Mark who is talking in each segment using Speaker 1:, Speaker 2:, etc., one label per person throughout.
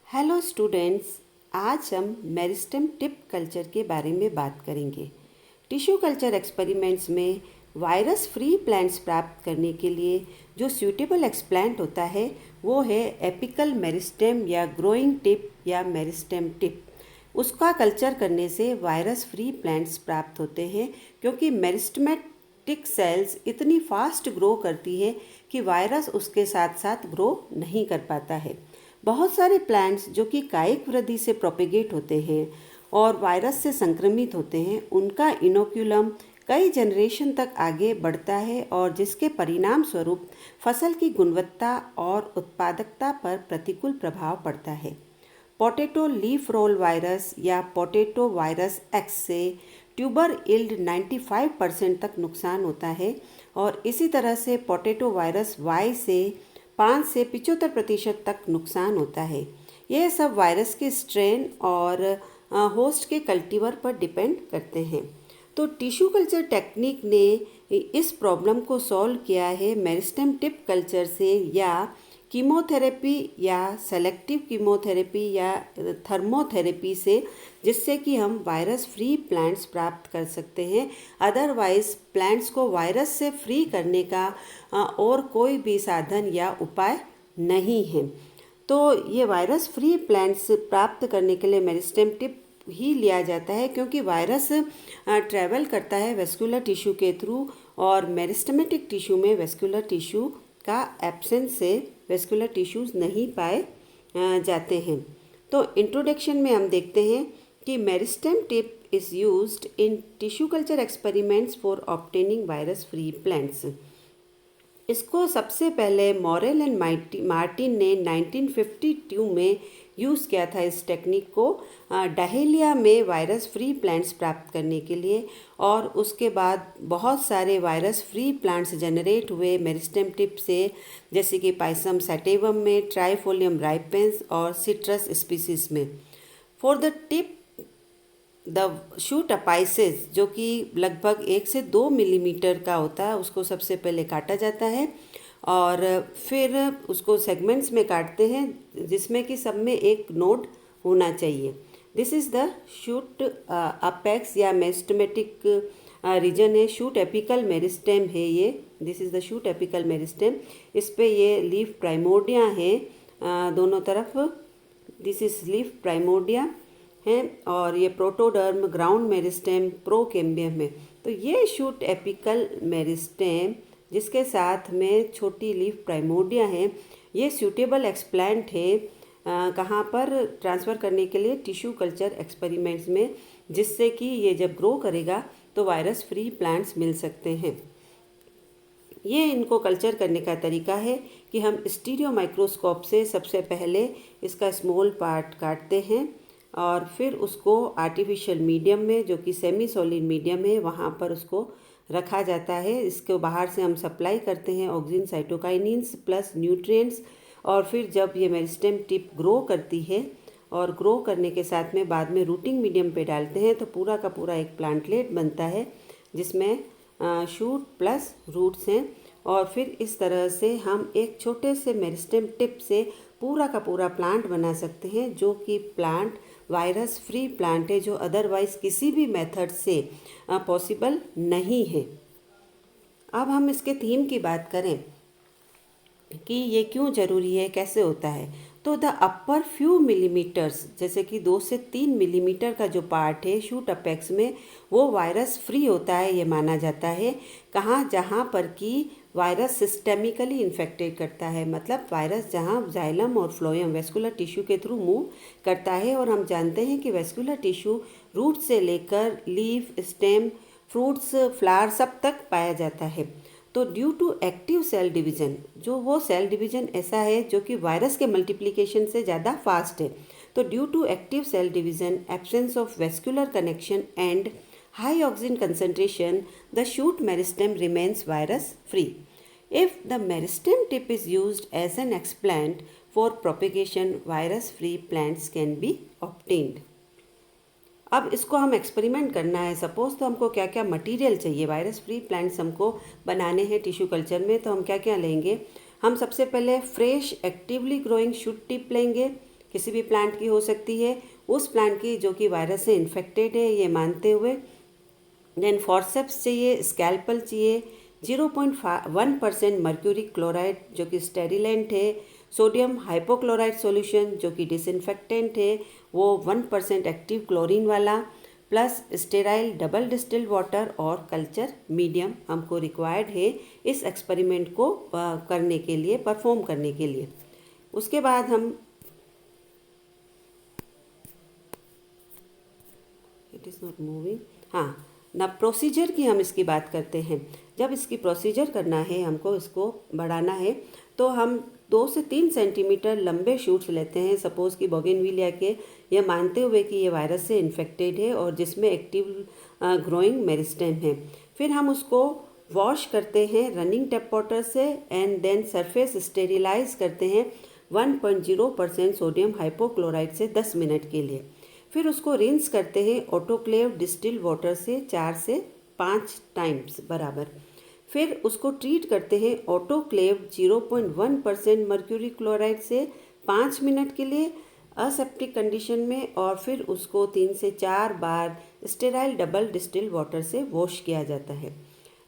Speaker 1: Hello students, आज हम meristem tip culture के बारे में बात करेंगे। टिश्यू कल्चर एक्सपेरिमेंट्स में वायरस फ्री प्लांट्स प्राप्त करने के लिए जो सूटेबल एक्सप्लांट होता है वो है एपिकल मेरिस्टेम या ग्रोइंग टिप या मेरिस्टेम टिप। उसका कल्चर करने से वायरस फ्री प्लांट्स प्राप्त होते हैं क्योंकि मेरिस्टेमेटिक सेल्स इतनी फास्ट ग्रो करती है कि वायरस उसके साथ साथ ग्रो नहीं कर पाता है। बहुत सारे प्लांट्स जो कि कायिक वृद्धि से प्रोपेगेट होते हैं और वायरस से संक्रमित होते हैं, उनका इनोक्यूलम कई जनरेशन तक आगे बढ़ता है और जिसके परिणाम स्वरूप फसल की गुणवत्ता और उत्पादकता पर प्रतिकूल प्रभाव पड़ता है। पोटैटो लीफ रोल वायरस या पोटैटो वायरस एक्स से ट्यूबर यील्ड 95% तक नुकसान होता है और इसी तरह से पोटैटो वायरस वाई से 5 से 75% तक नुकसान होता है। यह सब वायरस के स्ट्रेन और होस्ट के कल्टीवर पर डिपेंड करते हैं। तो टिश्यू कल्चर टेक्निक ने इस प्रॉब्लम को सॉल्व किया है मेरिस्टेम टिप कल्चर से या कीमोथेरेपी या सेलेक्टिव कीमोथेरेपी या थर्मोथेरेपी से, जिससे कि हम वायरस फ्री प्लांट्स प्राप्त कर सकते हैं। अदरवाइज प्लांट्स को वायरस से फ्री करने का और कोई भी साधन या उपाय नहीं है। तो ये वायरस फ्री प्लांट्स प्राप्त करने के लिए मेरिस्टेम टिप ही लिया जाता है क्योंकि वायरस ट्रैवल करता है वेस्कुलर टिश्यू के थ्रू और मेरिस्टेमेटिक टिश्यू में वेस्कुलर टिश्यू का एब्सेंस से वेस्कुलर टिश्यूज नहीं पाए जाते हैं। तो इंट्रोडक्शन में हम देखते हैं कि meristem tip is used in tissue culture experiments for obtaining virus free plants. इसको सबसे पहले मॉरेल एंड मार्टिन ने 1952 में यूज़ किया था इस टेक्निक को डहेलिया में वायरस फ्री प्लांट्स प्राप्त करने के लिए, और उसके बाद बहुत सारे वायरस फ्री प्लांट्स जनरेट हुए मेरिस्टेम टिप से, जैसे कि पाइसम सैटिवम में, ट्राइफोलियम राइपेंस और सिट्रस स्पीसीज में। For the tip the shoot apices, जो कि लगभग 1 से 2 मिलीमीटर का होता है, उसको सबसे पहले काटा जाता है और फिर उसको सेगमेंट्स में काटते हैं जिसमें कि सब में एक नोड होना चाहिए। This is the shoot apex या मेरिस्टेमेटिक रीजन है। शूट एपिकल मेरिस्टेम है ये, this is the shoot apical meristem. इस पे ये लीफ प्राइमोर्डिया है दोनों तरफ, दिस इज़ लीफ प्राइमोर्डिया हैं, और ये प्रोटोडर्म ग्राउंड मेरिस्टेम प्रोकेम्बियम है। तो ये शूट एपिकल मेरिस्टेम जिसके साथ में छोटी लीफ प्राइमोर्डिया है, ये सूटेबल एक्सप्लांट है कहाँ पर ट्रांसफ़र करने के लिए टिश्यू कल्चर एक्सपेरिमेंट्स में, जिससे कि ये जब ग्रो करेगा तो वायरस फ्री प्लांट्स मिल सकते हैं। ये इनको कल्चर करने का तरीका है कि हम स्टीरियो माइक्रोस्कोप से सबसे पहले इसका स्मॉल पार्ट काटते हैं और फिर उसको आर्टिफिशियल मीडियम में, जो कि सेमी सॉलिड मीडियम है, वहाँ पर उसको रखा जाता है। इसके बाहर से हम सप्लाई करते हैं ऑक्सीजन, साइटोकाइनिन्स प्लस न्यूट्रिएंट्स, और फिर जब ये मेरिस्टेम टिप ग्रो करती है और ग्रो करने के साथ में बाद में रूटिंग मीडियम पे डालते हैं तो पूरा का पूरा एक प्लांटलेट बनता है जिसमें शूट प्लस रूट्स हैं। और फिर इस तरह से हम एक छोटे से मेरिस्टेम टिप से पूरा का पूरा प्लांट बना सकते हैं, जो कि प्लांट वायरस फ्री प्लांट है, जो अदरवाइज किसी भी मेथड से पॉसिबल नहीं है। अब हम इसके थीम की बात करें कि ये क्यों ज़रूरी है, कैसे होता है। तो द अपर फ्यू मिलीमीटर्स, जैसे कि 2 से 3 मिलीमीटर का जो पार्ट है शूट अपेक्स में, वो वायरस फ्री होता है, ये माना जाता है। कहाँ? जहाँ पर कि वायरस सिस्टेमिकली इन्फेक्टेड करता है, मतलब वायरस जहाँ जाइलम और फ्लोएम वेस्कुलर टिश्यू के थ्रू मूव करता है। और हम जानते हैं कि वेस्कुलर टिश्यू रूट से लेकर लीफ, स्टेम, फ्रूट्स, फ्लावर सब तक पाया जाता है। तो due to active cell division, जो वो सेल डिवीज़न ऐसा है जो कि वायरस के मल्टीप्लिकेशन से ज़्यादा फास्ट है, तो due to active cell division, absence of vascular connection and high oxygen concentration, the shoot meristem remains virus free. If the meristem tip is used as an explant for propagation, virus free plants can be obtained. अब इसको हम experiment करना है। Suppose तो हमको क्या क्या material चाहिए, वायरस फ्री प्लांट्स हमको बनाने हैं टिश्यू कल्चर में, तो हम क्या क्या लेंगे। हम सबसे पहले fresh actively growing shoot tip लेंगे, किसी भी प्लांट की हो सकती है, उस प्लांट की जो कि वायरस से इन्फेक्टेड है ये मानते हुए। देन फॉर्सेप्स चाहिए, स्कैल्पल चाहिए, 0.1% मर्क्यूरी क्लोराइड जो कि स्टेरिलेंट है, सोडियम हाइपोक्लोराइड सॉल्यूशन जो कि डिसइंफेक्टेंट है वो 1% एक्टिव क्लोरीन वाला, plus sterile double distilled water और कल्चर मीडियम हमको रिक्वायर्ड है इस एक्सपेरिमेंट को करने के लिए, परफॉर्म करने के लिए। उसके बाद हम इट इज़ नॉट मूविंग, हाँ ना प्रोसीजर की हम इसकी बात करते हैं। जब इसकी प्रोसीजर करना है, हमको इसको बढ़ाना है, तो हम 2 से 3 सेंटीमीटर लंबे शूट्स लेते हैं, सपोज़ कि बोगेनविलिया के, यह मानते हुए कि ये वायरस से इन्फेक्टेड है और जिसमें एक्टिव ग्रोइंग मेरिस्टेम है। फिर हम उसको वॉश करते हैं रनिंग टैप वाटर से एंड देन सरफेस स्टेरिलाइज करते हैं 1.0% सोडियम हाइपोक्लोराइड से 10 मिनट के लिए। फिर उसको रिंस करते हैं ऑटोक्लेव डिस्टिल वाटर से 4 से 5 टाइम्स बराबर। फिर उसको ट्रीट करते हैं ऑटोक्लेव 0.1% मर्क्यूरी क्लोराइड से 5 मिनट के लिए असेप्टिक कंडीशन में, और फिर उसको 3 से 4 बार स्टेराइल डबल डिस्टिल वाटर से वॉश किया जाता है।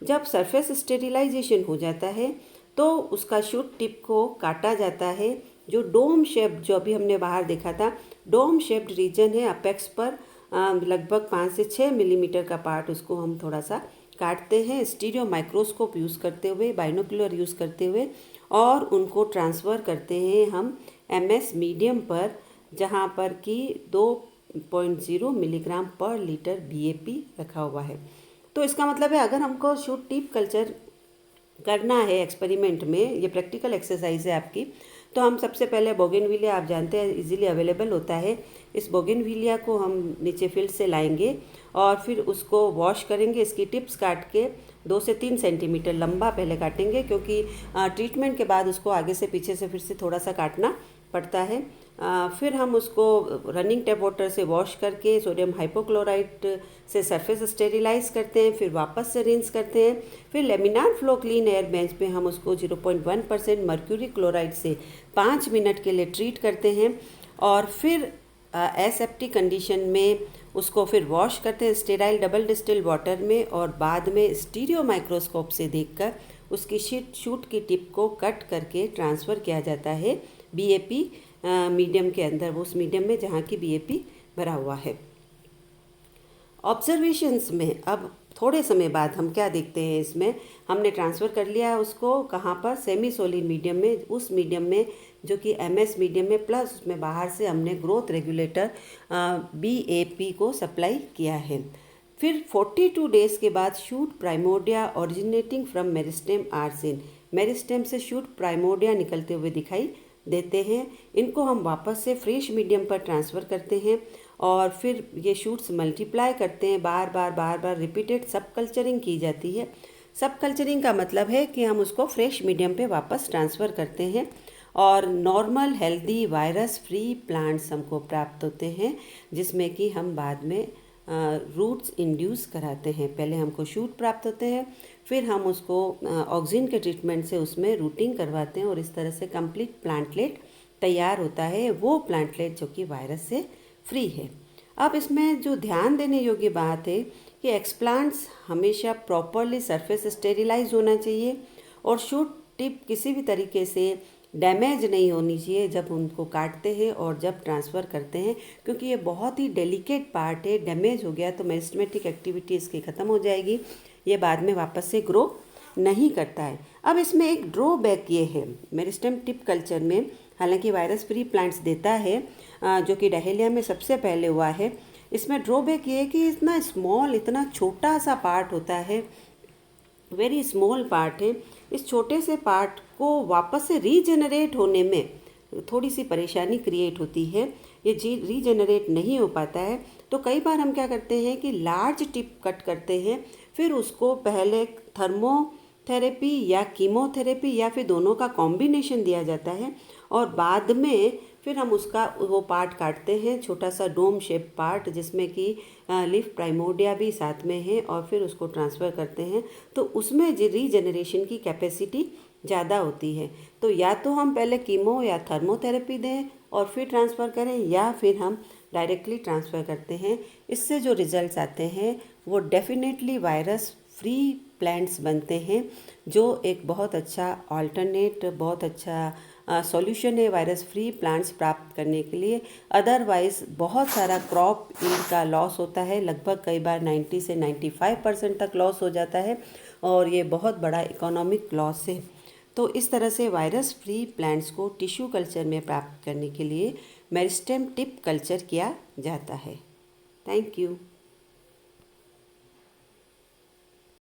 Speaker 1: जब सरफेस स्टेरिलाइजेशन हो जाता है तो उसका शूट टिप को काटा जाता है। जो डोम शेप्ड, जो अभी हमने बाहर देखा था, डोम शेप्ड रीजन है अपेक्स पर लगभग 5 से 6 मिलीमीटर का पार्ट, उसको हम थोड़ा सा काटते हैं स्टीरियो माइक्रोस्कोप यूज़ करते हुए, बाइनोकुलर यूज़ करते हुए, और उनको ट्रांसफ़र करते हैं हम MS मीडियम पर, जहाँ पर कि 2.0 मिलीग्राम पर लीटर BAP रखा हुआ है। तो इसका मतलब है अगर हमको शूट टिप कल्चर करना है एक्सपेरिमेंट में, ये प्रैक्टिकल एक्सरसाइज है आपकी, तो हम सबसे पहले बोगेनविलिया, आप जानते हैं इजीली अवेलेबल होता है, इस बोगेनविलिया को हम नीचे फील्ड से लाएंगे और फिर उसको वॉश करेंगे। इसकी टिप्स काट के 2 से 3 सेंटीमीटर लंबा पहले काटेंगे, क्योंकि ट्रीटमेंट के बाद उसको आगे से पीछे से फिर से थोड़ा सा काटना पड़ता है। फिर हम उसको रनिंग टैप वाटर से वॉश करके सोडियम हाइपोक्लोराइड से सरफेस स्टेरिलाइज करते हैं, फिर वापस से रिंस करते हैं। फिर laminar flow clean air bench पे हम उसको 0.1% मर्क्यूरी क्लोराइड से 5 मिनट के लिए ट्रीट करते हैं, और फिर एसेप्टिक कंडीशन में उसको फिर वॉश करते हैं स्टेराइल डबल डिस्टिल वाटर में, और बाद में स्टीरियो माइक्रोस्कोप से देखकर उसकी शूट की टिप को कट करके ट्रांसफ़र किया जाता है BAP मीडियम के अंदर, वो उस मीडियम में जहाँ की BAP भरा हुआ है। ऑब्जर्वेशंस में अब थोड़े समय बाद हम क्या देखते हैं, इसमें हमने ट्रांसफ़र कर लिया है उसको कहाँ पर, सेमी सॉलिड मीडियम में, उस मीडियम में जो कि MS मीडियम में, प्लस उसमें बाहर से हमने ग्रोथ रेगुलेटर BAP को सप्लाई किया है। फिर 42 डेज़ के बाद shoot primordia originating from meristem are seen, meristem से शूट प्राइमोर्डिया निकलते हुए दिखाई देते हैं। इनको हम वापस से फ्रेश मीडियम पर ट्रांसफ़र करते हैं और फिर ये शूट्स मल्टीप्लाई करते हैं, बार बार रिपीटेड सब कल्चरिंग की जाती है। सब कल्चरिंग का मतलब है कि हम उसको फ्रेश मीडियम पे वापस ट्रांसफ़र करते हैं और normal healthy virus free plants हमको प्राप्त होते हैं, जिसमें कि हम बाद में रूट्स इंड्यूस कराते हैं। पहले हमको शूट प्राप्त होते हैं, फिर हम उसको ऑक्सीजन के ट्रीटमेंट से उसमें रूटिंग करवाते हैं और इस तरह से कंप्लीट प्लांटलेट तैयार होता है, वो प्लांटलेट जो कि वायरस से फ्री है। अब इसमें जो ध्यान देने योग्य बात है कि एक्सप्लांट्स हमेशा प्रॉपरली सरफेस स्टेरिलाइज होना चाहिए और शूट टिप किसी भी तरीके से डैमेज नहीं होनी चाहिए जब उनको काटते हैं और जब ट्रांसफ़र करते हैं, क्योंकि ये बहुत ही डेलिकेट पार्ट है। डैमेज हो गया तो मेरिस्टेमेटिक एक्टिविटी इसकी ख़त्म हो जाएगी, ये बाद में वापस से ग्रो नहीं करता है। अब इसमें एक ड्रॉबैक ये है मेरिस्टेम टिप कल्चर में, हालांकि वायरस फ्री प्लांट्स देता है जो कि डहेलिया में सबसे पहले हुआ है, इसमें ड्रॉबैक ये है कि इतना स्मॉल, इतना छोटा सा पार्ट होता है, वेरी स्मॉल पार्ट है। इस छोटे से पार्ट को वापस से रीजनरेट होने में थोड़ी सी परेशानी क्रिएट होती है, ये रीजनरेट नहीं हो पाता है। तो कई बार हम क्या करते हैं कि लार्ज टिप कट करते हैं, फिर उसको पहले थर्मोथेरेपी या कीमोथेरेपी या फिर दोनों का कॉम्बिनेशन दिया जाता है और बाद में फिर हम उसका वो पार्ट काटते हैं, छोटा सा डोम शेप पार्ट जिसमें कि लीफ प्राइमोर्डिया भी साथ में है, और फिर उसको ट्रांसफ़र करते हैं। तो उसमें रीजनरेशन की कैपेसिटी ज़्यादा होती है। तो या तो हम पहले कीमो या थर्मोथेरेपी दें और फिर ट्रांसफ़र करें, या फिर हम डायरेक्टली ट्रांसफ़र करते हैं, इससे जो रिजल्ट्स आते हैं वो डेफिनेटली वायरस फ्री प्लांट्स बनते हैं, जो एक बहुत अच्छा अल्टरनेट, बहुत अच्छा सॉल्यूशन है वायरस फ्री प्लांट्स प्राप्त करने के लिए। अदरवाइज़ बहुत सारा क्रॉप यील्ड का लॉस होता है, लगभग कई बार 90 से 95% तक लॉस हो जाता है, और ये बहुत बड़ा इकोनॉमिक लॉस है। तो इस तरह से वायरस फ्री प्लांट्स को टिश्यू कल्चर में प्राप्त करने के लिए मेरिस्टेम टिप कल्चर किया जाता है। Thank you.